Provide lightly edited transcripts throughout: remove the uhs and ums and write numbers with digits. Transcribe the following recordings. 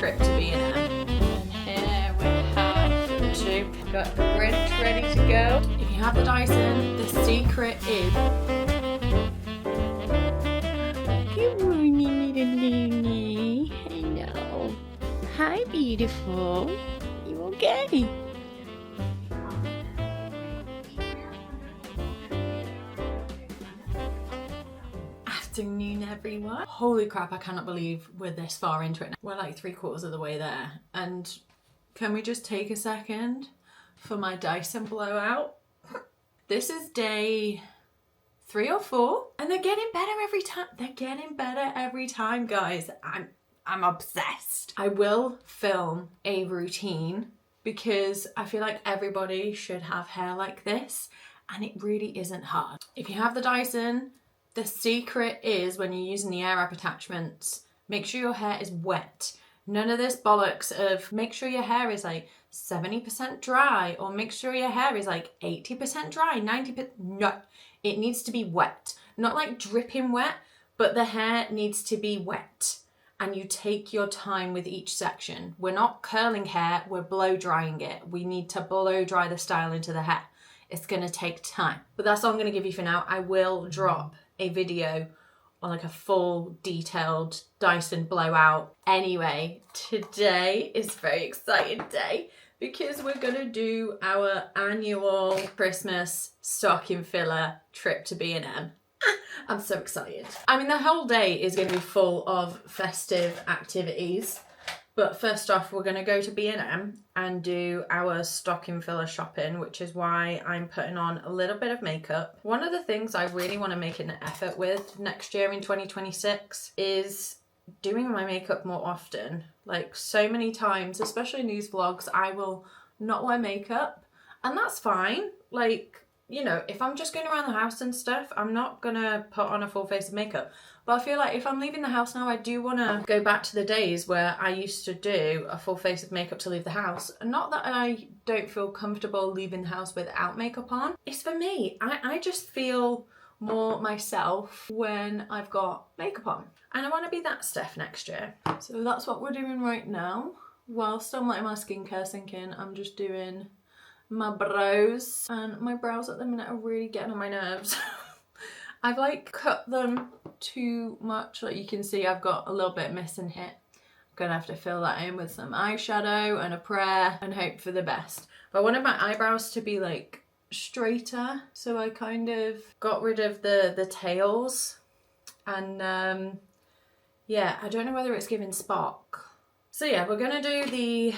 trip to B&M. And here we have two. Got the Grinch ready to go. If you have the Dyson, the secret is... Good morning, little Looney. Hello. Hi, beautiful. You okay? Afternoon, everyone. Holy crap, I cannot believe we're this far into it now. We're like 3/4 of the way there. And can we just take a second for my Dyson blowout? This is day 3 or 4 and they're getting better every time. They're getting better every time, guys. I'm obsessed. I will film a routine because I feel like everybody should have hair like this and it really isn't hard. If you have the Dyson, the secret is when you're using the air wrap attachments, make sure your hair is wet. None of this bollocks of make sure your hair is like 70% dry or make sure your hair is like 80% dry, 90%. No, it needs to be wet. Not like dripping wet, but the hair needs to be wet. And you take your time with each section. We're not curling hair, we're blow drying it. We need to blow dry the style into the hair. It's gonna take time. But that's all I'm gonna give you for now. I will drop a video on like a full detailed Dyson blowout. Anyway, today is a very exciting day because we're gonna do our annual Christmas stocking filler trip to B&M. I'm so excited. I mean, the whole day is going to be full of festive activities. But first off, we're going to go to B&M and do our stocking filler shopping, which is why I'm putting on a little bit of makeup. One of the things I really want to make an effort with next year in 2026 is doing my makeup more often. Like so many times, especially in these vlogs, I will not wear makeup and that's fine. Like, you know, if I'm just going around the house and stuff, I'm not gonna put on a full face of makeup. But I feel like if I'm leaving the house now, I do want to go back to the days where I used to do a full face of makeup to leave the house. Not that I don't feel comfortable leaving the house without makeup on. It's for me. I just feel more myself when I've got makeup on. And I want to be that Steph next year. So that's what we're doing right now. Whilst I'm letting my skincare sink in, I'm just doing my brows, and my brows at the minute are really getting on my nerves. I've like cut them too much. Like you can see I've got a little bit missing here. I'm gonna have to fill that in with some eyeshadow and a prayer and hope for the best. But I wanted my eyebrows to be like straighter, so I kind of got rid of the tails and yeah, I don't know whether it's giving spark. So yeah, we're gonna do the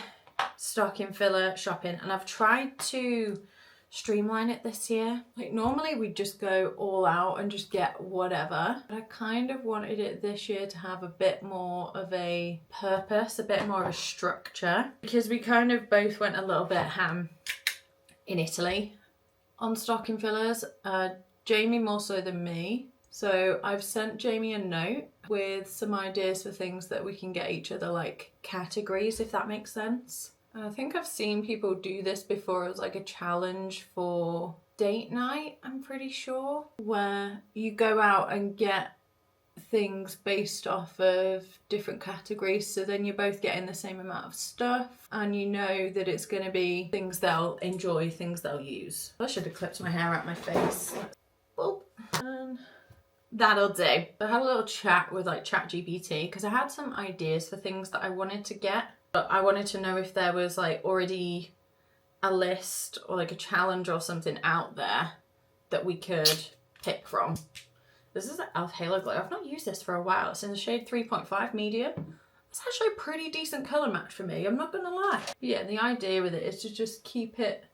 stocking filler shopping and I've tried to streamline it this year. Like normally we'd just go all out and just get whatever, but I kind of wanted it this year to have a bit more of a purpose, a bit more of a structure, because we kind of both went a little bit ham in Italy on stocking fillers. Jamie more so than me. So I've sent Jamie a note with some ideas for things that we can get each other, like categories, if that makes sense. I think I've seen people do this before as like a challenge for date night, I'm pretty sure, where you go out and get things based off of different categories, so then you're both getting the same amount of stuff and you know that it's going to be things they'll enjoy, things they'll use. I should have clipped my hair out my face. Boop. And that'll do. I had a little chat with like ChatGPT because I had some ideas for things that I wanted to get, but I wanted to know if there was like already a list or like a challenge or something out there that we could pick from. This is the e.l.f. Halo Glow. I've not used this for a while. It's in the shade 3.5 medium. It's actually a pretty decent colour match for me, I'm not gonna lie. But yeah, the idea with it is to just keep it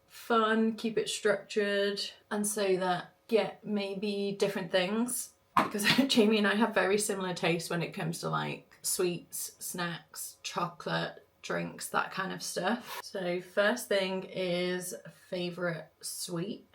fun, keep it structured, and so that get maybe different things, because Jamie and I have very similar tastes when it comes to like sweets, snacks, chocolate, drinks, that kind of stuff. So first thing is favourite sweet,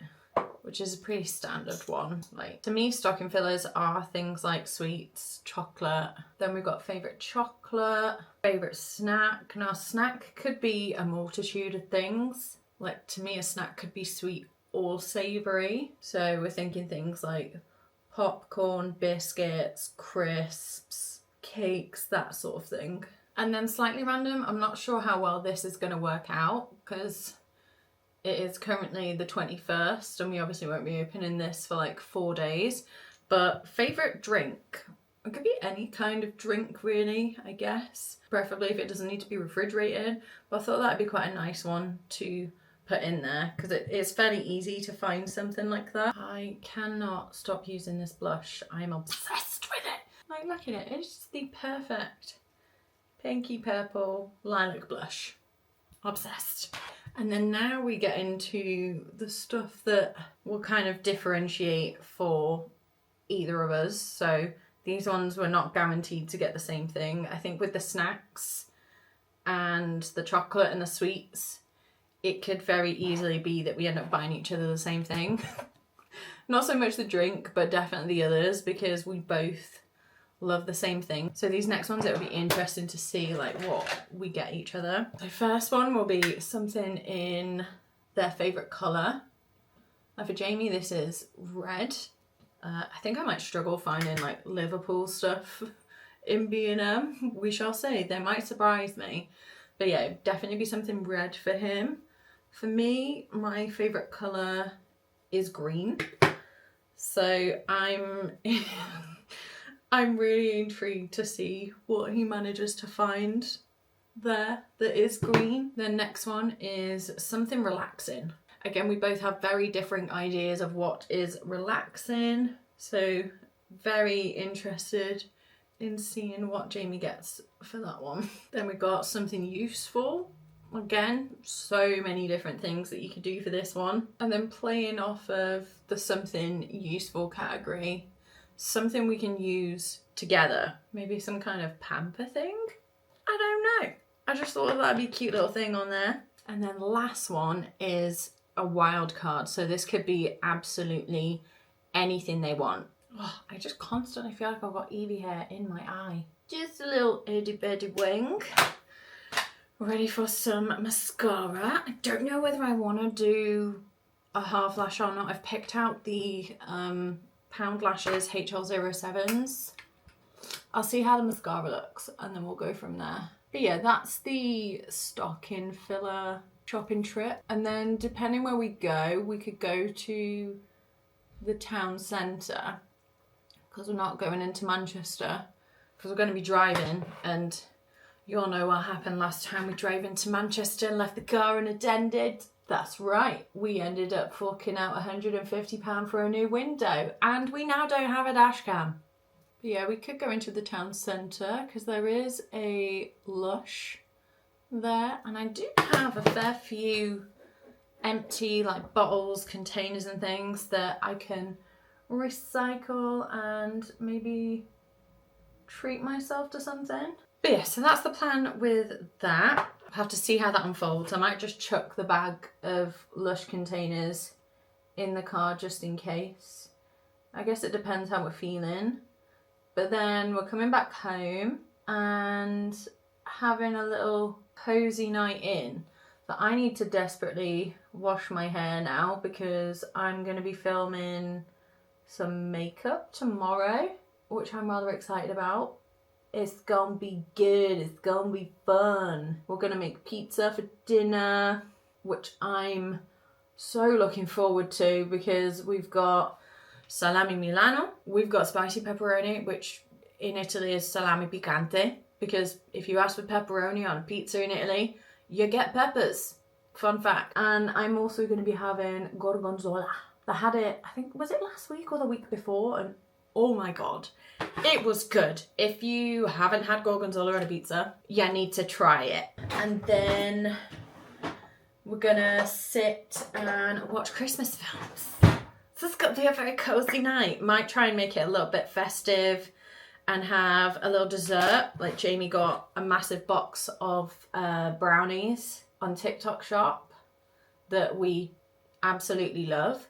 which is a pretty standard one. Like to me, stocking fillers are things like sweets, chocolate. Then we've got favourite chocolate, favourite snack. Now snack could be a multitude of things. Like to me, a snack could be sweet or savoury. So we're thinking things like popcorn, biscuits, crisps, cakes, that sort of thing. And then slightly random, I'm not sure how well this is going to work out because it is currently the 21st and we obviously won't be opening this for like 4 days. But favourite drink? It could be any kind of drink really, I guess. Preferably if it doesn't need to be refrigerated. But I thought that'd be quite a nice one to put in there because it's fairly easy to find something like that. I cannot stop using this blush. I'm obsessed with it. Like, look at it. It's the perfect pinky purple lilac blush. Obsessed. And then now we get into the stuff that will kind of differentiate for either of us. So these ones we're not guaranteed to get the same thing. I think with the snacks and the chocolate and the sweets, it could very easily be that we end up buying each other the same thing. Not so much the drink, but definitely the others, because we both love the same thing. So these next ones, it'll be interesting to see like what we get each other. The first one will be something in their favourite colour. For Jamie, this is red. I think I might struggle finding like Liverpool stuff in B&M. We shall see. They might surprise me. But yeah, definitely be something red for him. For me, my favourite colour is green. So I'm really intrigued to see what he manages to find there that is green. The next one is something relaxing. Again, we both have very different ideas of what is relaxing. So very interested in seeing what Jamie gets for that one. Then we got something useful. Again, so many different things that you could do for this one. And then playing off of the something useful category, something we can use together. Maybe some kind of pamper thing? I don't know. I just thought that'd be a cute little thing on there. And then the last one is a wild card. So this could be absolutely anything they want. Oh, I just constantly feel like I've got Evie hair in my eye. Just a little itty bitty wing. Ready for some mascara. I don't know whether I want to do a half lash or not. I've picked out the Pound Lashes HL07s. I'll see how the mascara looks and then we'll go from there. But yeah, that's the stocking filler shopping trip. And then depending where we go, we could go to the town centre because we're not going into Manchester because we're going to be driving, and you all know what happened last time we drove into Manchester and left the car unattended. That's right, we ended up forking out £150 for a new window and we now don't have a dash cam. But yeah, we could go into the town centre because there is a Lush there, and I do have a fair few empty like bottles, containers and things that I can recycle and maybe treat myself to something. But yeah, so that's the plan with that. I'll have to see how that unfolds. I might just chuck the bag of Lush containers in the car just in case. I guess it depends how we're feeling. But then we're coming back home and having a little cozy night in. But I need to desperately wash my hair now because I'm going to be filming some makeup tomorrow, which I'm rather excited about. It's gonna be good, it's gonna be fun. We're gonna make pizza for dinner, which I'm so looking forward to because we've got salami Milano, we've got spicy pepperoni, which in Italy is salami picante, because if you ask for pepperoni on a pizza in Italy, you get peppers. Fun fact. And I'm also going to be having gorgonzola. I had it, I think, was it last week or the week before? And oh my god, it was good. If you haven't had gorgonzola on a pizza, you need to try it. And then we're gonna sit and watch Christmas films. So it's gonna be a very cozy night. Might try and make it a little bit festive and have a little dessert. Like Jamie got a massive box of brownies on TikTok shop that we absolutely love.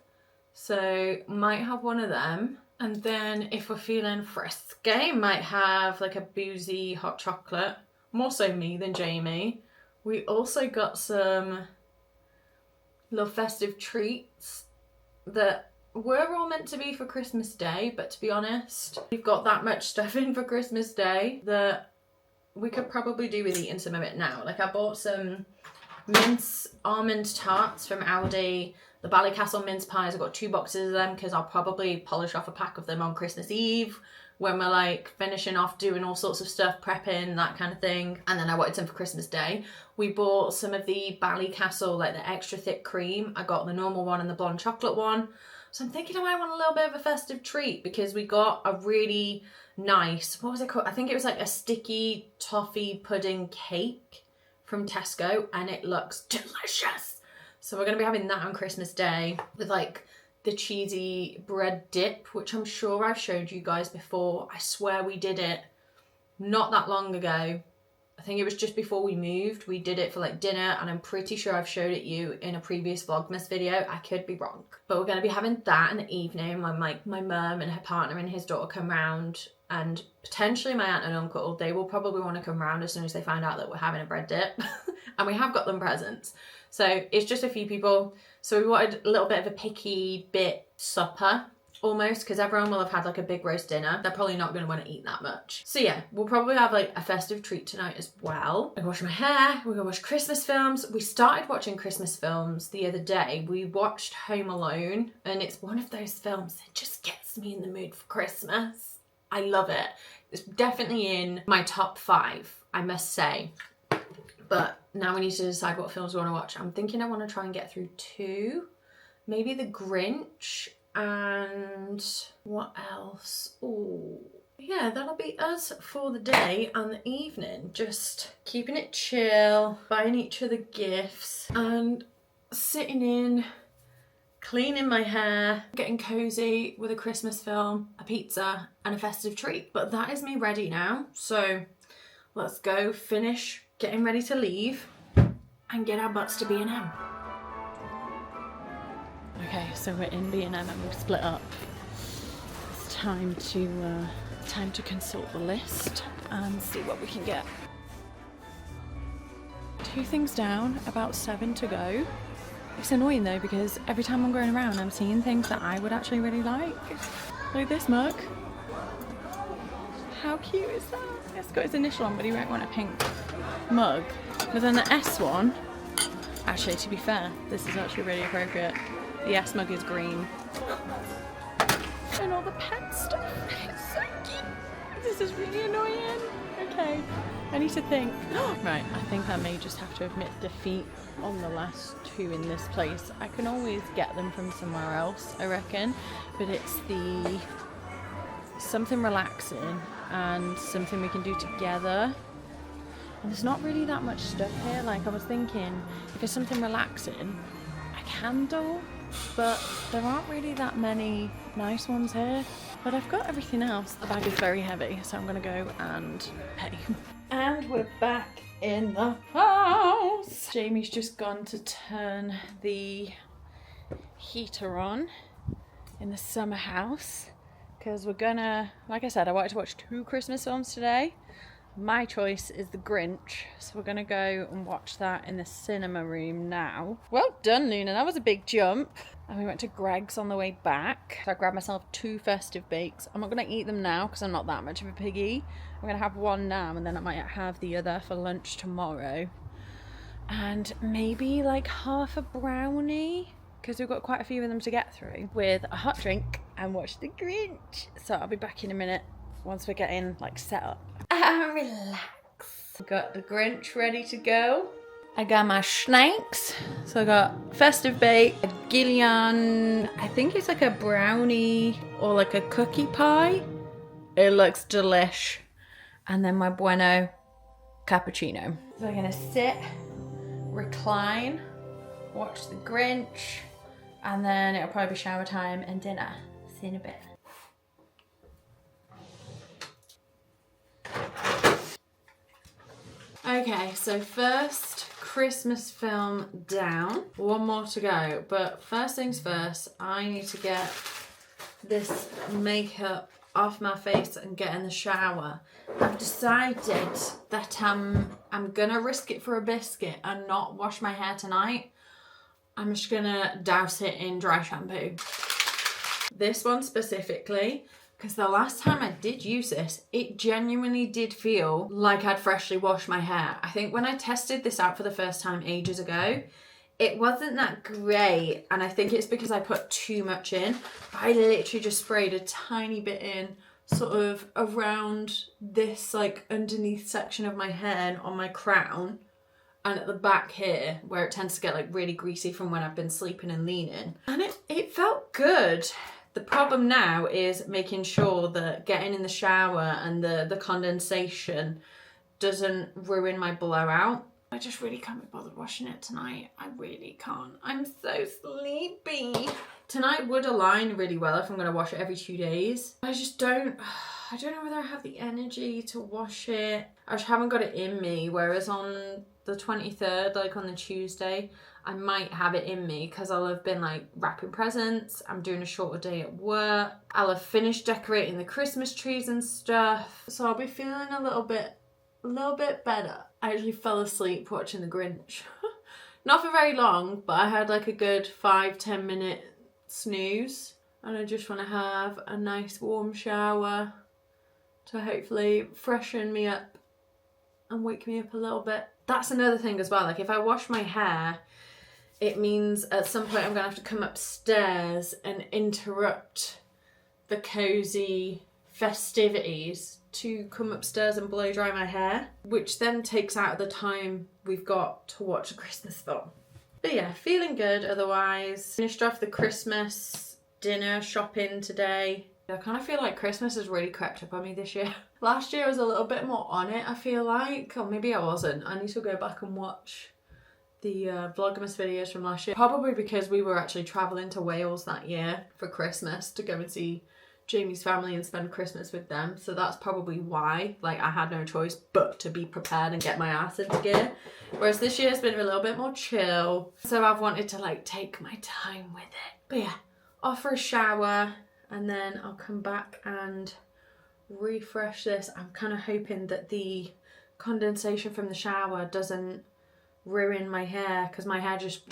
So might have one of them. And then if we're feeling frisky, might have like a boozy hot chocolate. More so me than Jamie. We also got some little festive treats that were all meant to be for Christmas Day, but to be honest, we've got that much stuff in for Christmas Day that we could probably do with eating some of it now. Like I bought some mince almond tarts from Aldi, the Ballycastle mince pies. I got 2 boxes of them because I'll probably polish off a pack of them on Christmas Eve when we're like finishing off doing all sorts of stuff, prepping, that kind of thing. And then I wanted some for Christmas Day. We bought some of the Ballycastle, like the extra thick cream. I got the normal one and the blonde chocolate one. So I'm thinking I might want a little bit of a festive treat because we got a really nice, what was it called? I think it was like a sticky toffee pudding cake from Tesco, and it looks delicious. So we're gonna be having that on Christmas Day with like the cheesy bread dip, which I'm sure I've showed you guys before. I swear we did it not that long ago. I think it was just before we moved. We did it for like dinner, and I'm pretty sure I've showed it you in a previous Vlogmas video. I could be wrong. But we're going to be having that in the evening when my mum and her partner and his daughter come round, and potentially my aunt and uncle. They will probably want to come round as soon as they find out that we're having a bread dip. And we have got them presents. So it's just a few people. So we wanted a little bit of a picky bit supper almost, because everyone will have had like a big roast dinner. They're probably not going to want to eat that much. So yeah, we'll probably have like a festive treat tonight as well. I'm gonna wash my hair, we're gonna watch Christmas films. We started watching Christmas films the other day. We watched Home Alone, and it's one of those films that just gets me in the mood for Christmas. I love it. It's definitely in my top 5, I must say. But now we need to decide what films we want to watch. I'm thinking I want to try and get through 2. Maybe The Grinch. And what else? Oh, yeah, that'll be us for the day and the evening. Just keeping it chill, buying each other gifts, and sitting in, cleaning my hair, getting cozy with a Christmas film, a pizza, and a festive treat. But that is me ready now. So let's go finish getting ready to leave and get our butts to B&M. Okay, so we're in B&M and we've split up. It's time to consult the list and see what we can get. 2 things down, about 7 to go. It's annoying though because every time I'm going around I'm seeing things that I would actually really like. Like this mug. How cute is that? It's got his initial on, but he won't want a pink mug. But then the S one, actually to be fair, this is actually really appropriate. The S mug is green. And all the pet stuff. It's so cute. This is really annoying. Okay. I need to think. Right, I think I may just have to admit defeat on the last 2 in this place. I can always get them from somewhere else, I reckon. But it's the something relaxing and something we can do together. And there's not really that much stuff here. Like I was thinking, if it's something relaxing, a candle. But there aren't really that many nice ones here. But I've got everything else. The bag is very heavy, so I'm gonna go and pay. And we're back in the house. Jamie's just gone to turn the heater on in the summer house because we're gonna, like I said, I wanted to watch 2 Christmas films today. My choice is The Grinch, so we're gonna go and watch that in the cinema room now. Well done, Luna, that was a big jump. And we went to Greg's on the way back. So I grabbed myself 2 festive bakes. I'm not gonna eat them now because I'm not that much of a piggy. I'm gonna have one now and then I might have the other for lunch tomorrow. And maybe like half a brownie, because we've got quite a few of them to get through, with a hot drink and watch The Grinch. So I'll be back in a minute once we're getting like set up. And relax. Got The Grinch ready to go. I got my snacks. So I got festive bake, a Gillian, I think it's like a brownie or like a cookie pie. It looks delish. And then my Bueno cappuccino. So I'm gonna sit, recline, watch The Grinch, and then it'll probably be shower time and dinner. See you in a bit. Okay, so first Christmas film down. 1 more to go, but first things first, I need to get this makeup off my face and get in the shower. I've decided that I'm gonna risk it for a biscuit and not wash my hair tonight. I'm just gonna douse it in dry shampoo. This one specifically because the last time I did use this, it genuinely did feel like I'd freshly washed my hair. I think when I tested this out for the first time ages ago, it wasn't that great, and I think it's because I put too much in. I literally just sprayed a tiny bit in, sort of around this like underneath section of my hair and on my crown, and at the back here where it tends to get like really greasy from when I've been sleeping and leaning, and it felt good. The problem now is making sure that getting in the shower and the condensation doesn't ruin my blowout. I just really can't be bothered washing it tonight. I really can't. I'm so sleepy. Tonight would align really well if I'm going to wash it every 2 days. I just don't know whether I have the energy to wash it. I just haven't got it in me, whereas on the 23rd, like on the Tuesday, I might have it in me because I'll have been like wrapping presents. I'm doing a shorter day at work. I'll have finished decorating the Christmas trees and stuff. So I'll be feeling a little bit better. I actually fell asleep watching The Grinch. Not for very long, but I had like a good 5-10 minute snooze. And I just want to have a nice warm shower to hopefully freshen me up and wake me up a little bit. That's another thing as well. Like if I wash my hair, it means at some point I'm going to have to come upstairs and interrupt the cozy festivities to come upstairs and blow dry my hair, which then takes out of the time we've got to watch a Christmas film. But yeah, feeling good otherwise. Finished off the Christmas dinner shopping today. I kind of feel like Christmas has really crept up on me this year. Last year I was a little bit more on it, I feel like, or maybe I wasn't. I need to go back and watch the VLOGMAS videos from last year. Probably because we were actually travelling to Wales that year for Christmas to go and see Jamie's family and spend Christmas with them. So that's probably why, like, I had no choice but to be prepared and get my ass into gear. Whereas this year has been a little bit more chill. So I've wanted to like take my time with it. But yeah, off for a shower and then I'll come back and refresh this. I'm kind of hoping that the condensation from the shower doesn't ruin my hair, because my hair just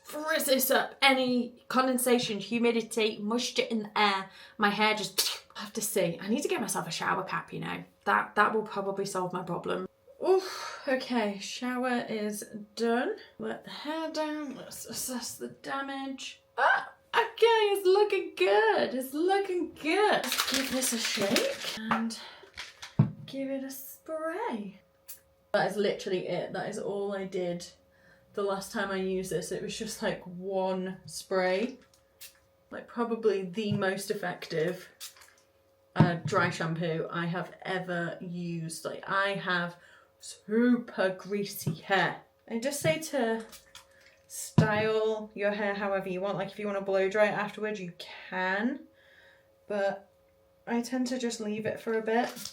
frizzes up. Any condensation, humidity, mushed it in the air, my hair just, I have to see. I need to get myself a shower cap, you know. That will probably solve my problem. Oof, okay, shower is done. Let the hair down, let's assess the damage. Ah, okay, it's looking good, it's looking good. Let's give this a shake and give it a spray. That is literally it. That is all I did the last time I used this. It was just like one spray. Like probably the most effective dry shampoo I have ever used. Like I have super greasy hair. And just say to style your hair however you want. Like if you want to blow dry it afterwards, you can. But I tend to just leave it for a bit.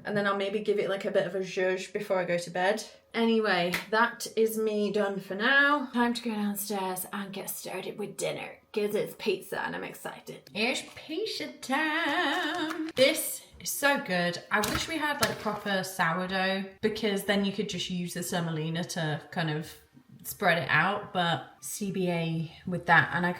And then I'll maybe give it like a bit of a zhuzh before I go to bed. Anyway, that is me done for now. Time to go downstairs and get started with dinner, because it's pizza and I'm excited. It's pizza time. This is so good. I wish we had like proper sourdough, because then you could just use the semolina to kind of spread it out, but CBA with that, and I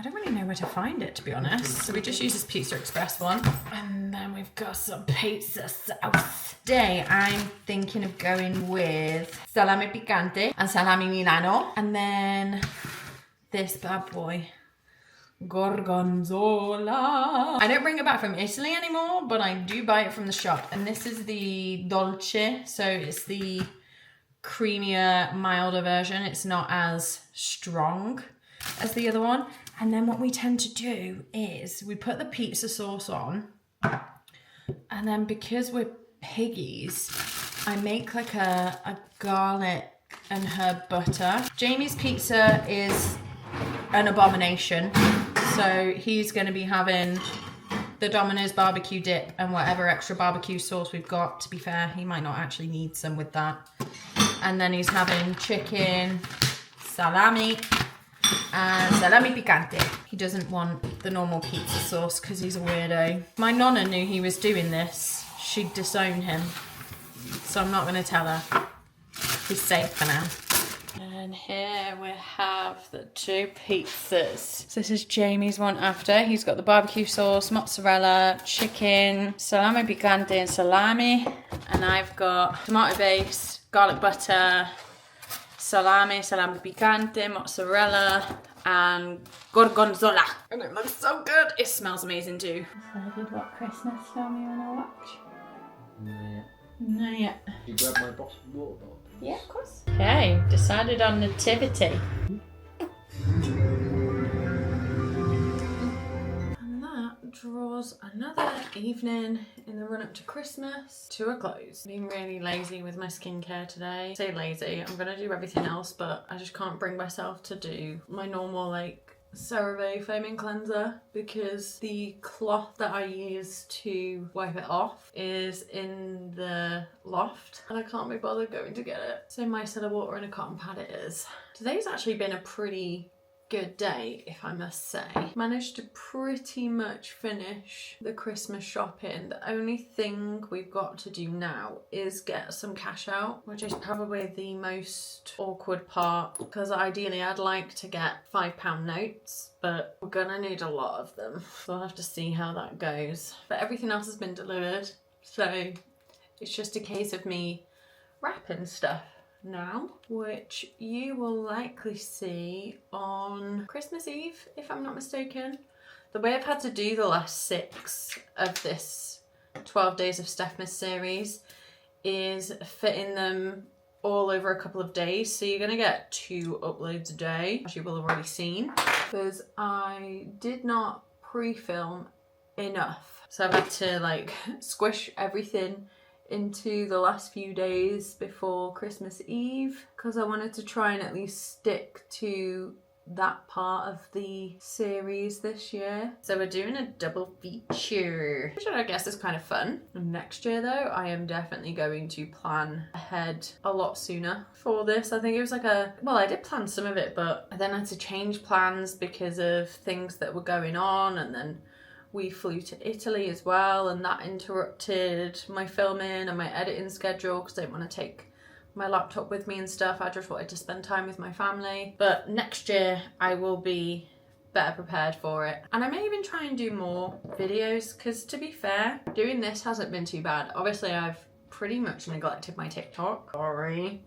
don't really know where to find it, to be honest. So we just use this Pizza Express one, and then we've got some pizza sauce. Today I'm thinking of going with salami picante and salami Milano, and then this bad boy, gorgonzola. I don't bring it back from Italy anymore, but I do buy it from the shop, and this is the dolce, so it's the creamier, milder version. It's not as strong as the other one. And then what we tend to do is we put the pizza sauce on, and then because we're piggies, I make like a garlic and herb butter. Jamie's pizza is an abomination, so he's going to be having the Domino's barbecue dip and whatever extra barbecue sauce we've got. To be fair, he might not actually need some with that. And then he's having chicken, salami, and salami picante. He doesn't want the normal pizza sauce because he's a weirdo. My nonna knew he was doing this. She'd disown him. So I'm not going to tell her. He's safe for now. And here we have the 2 pizzas. So this is Jamie's one after. He's got the barbecue sauce, mozzarella, chicken, salami picante and salami. And I've got tomato base, garlic butter, salami picante, mozzarella, and gorgonzola. And it looks so good. It smells amazing too. Decided what Christmas film you want to watch? No yet. You grab my water bottle. Yeah, of course. Okay, decided on nativity. And that draws another evening in the run up to Christmas to a close. Been really lazy with my skincare today. I say lazy, I'm gonna do everything else, but I just can't bring myself to do my normal like CeraVe foaming cleanser because the cloth that I use to wipe it off is in the loft and I can't be bothered going to get it. So micellar water and a cotton pad it is. Today's actually been a pretty good day, if I must say. Managed to pretty much finish the Christmas shopping. The only thing we've got to do now is get some cash out, which is probably the most awkward part because ideally I'd like to get £5 notes, but we're gonna need a lot of them. So I'll have to see how that goes. But everything else has been delivered, so it's just a case of me wrapping stuff now, which you will likely see on Christmas Eve, if I'm not mistaken. The way I've had to do the last 6 of this 12 Days of Stefmas series is fitting them all over a couple of days. So you're going to get 2 uploads a day, as you will have already seen, because I did not pre-film enough. So I've had to like squish everything into the last few days before Christmas Eve because I wanted to try and at least stick to that part of the series this year. So we're doing a double feature, which I guess is kind of fun. Next year though, I am definitely going to plan ahead a lot sooner for this. I think it was like I did plan some of it, but I then had to change plans because of things that were going on, and then we flew to Italy as well, and that interrupted my filming and my editing schedule because I didn't want to take my laptop with me and stuff. I just wanted to spend time with my family. But next year I will be better prepared for it. And I may even try and do more videos because, to be fair, doing this hasn't been too bad. Obviously I've pretty much neglected my TikTok. Sorry.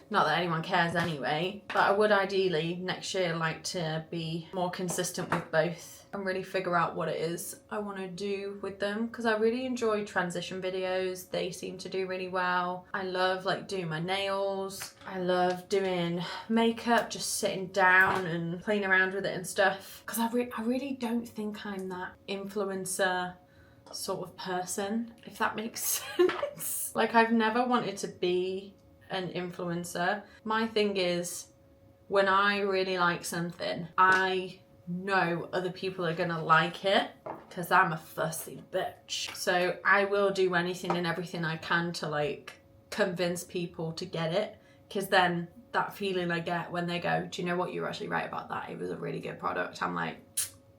Not that anyone cares anyway. But I would ideally next year like to be more consistent with both and really figure out what it is I want to do with them, because I really enjoy transition videos. They seem to do really well. I love like doing my nails. I love doing makeup, just sitting down and playing around with it and stuff, because I really don't think I'm that influencer sort of person, if that makes sense. Like, I've never wanted to be an influencer. My thing is, when I really like something, I know other people are gonna like it because I'm a fussy bitch. So I will do anything and everything I can to like convince people to get it, because then that feeling I get when they go, do you know what, you're actually right about that, it was a really good product, I'm like,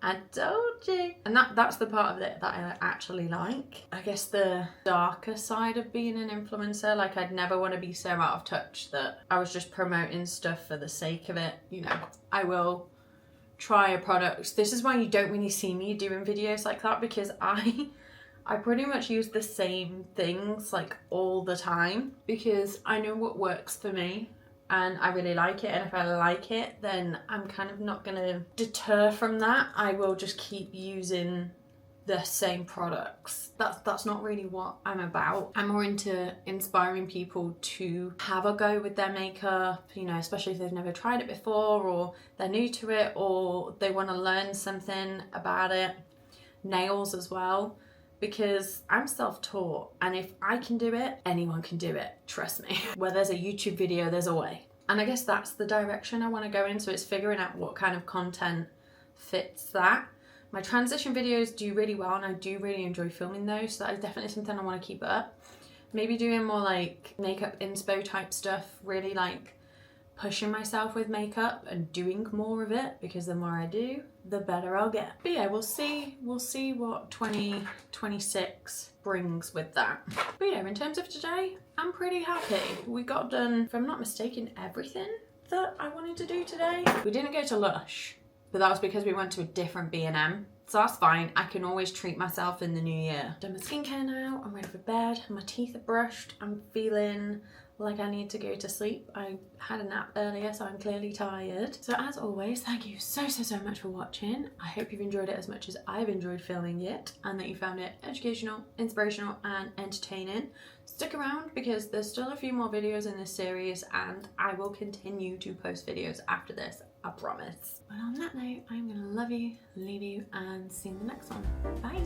I told you. And that's the part of it that I actually like. I guess the darker side of being an influencer, like I'd never want to be so out of touch that I was just promoting stuff for the sake of it. You know, I will try a product. This is why you don't really see me doing videos like that, because I pretty much use the same things like all the time, because I know what works for me and I really like it, and if I like it then I'm kind of not gonna deter from that. I will just keep using the same products. That's not really what I'm about. I'm more into inspiring people to have a go with their makeup, you know, especially if they've never tried it before, or they're new to it, or they want to learn something about it. Nails as well, because I'm self-taught, and if I can do it, anyone can do it, trust me. Where there's a YouTube video, there's a way. And I guess that's the direction I want to go in, so it's figuring out what kind of content fits that. My transition videos do really well, and I do really enjoy filming those, so that is definitely something I want to keep up. Maybe doing more like makeup inspo type stuff, really like pushing myself with makeup and doing more of it, because the more I do, the better I'll get. But yeah, we'll see what 2026 brings with that. But yeah, in terms of today, I'm pretty happy. We got done, if I'm not mistaken, everything that I wanted to do today. We didn't go to Lush, but that was because we went to a different B&M. So that's fine, I can always treat myself in the new year. Done my skincare now, I'm ready for bed, my teeth are brushed, I'm feeling like I need to go to sleep. I had a nap earlier, so I'm clearly tired. So as always, thank you so much for watching. I hope you've enjoyed it as much as I've enjoyed filming it, and that you found it educational, inspirational, and entertaining. Stick around because there's still a few more videos in this series, and I will continue to post videos after this, I promise. But on that note, I'm gonna love you, leave you, and see you in the next one. Bye.